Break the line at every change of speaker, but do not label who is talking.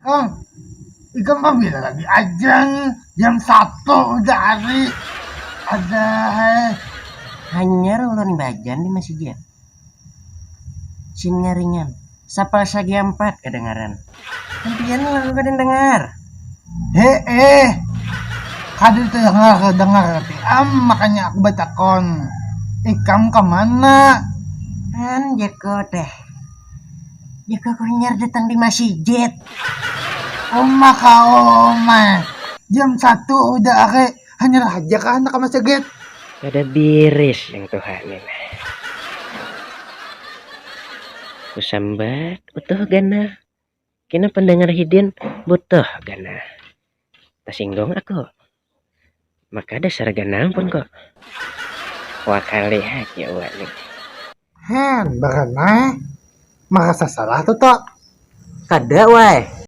Kong, ikan mah bila lagi ajang jam 1 udah hari. Ada
Hanyar ulun bajan di masjid. Sin ngaringan. Sapal sagi 4 kedengaran. Impian lalu kadang dengar.
kado dengar makanya aku batakon. Ikam kemana?
Kan Jeko teh. Jeko hanyar datang di masjid.
Oma ka oma. Jam 1 udah hari. Hanya aja kan anak masjid.
Kada biris yang Tuhan ini. Kusambat utuh gana. Kena pendengar hidin butuh gana. Tasinggung aku. Maka dasar ganang pun kok. Wakali aja wak nih.
Bagana merasa salah tuh tok.
Kada wai.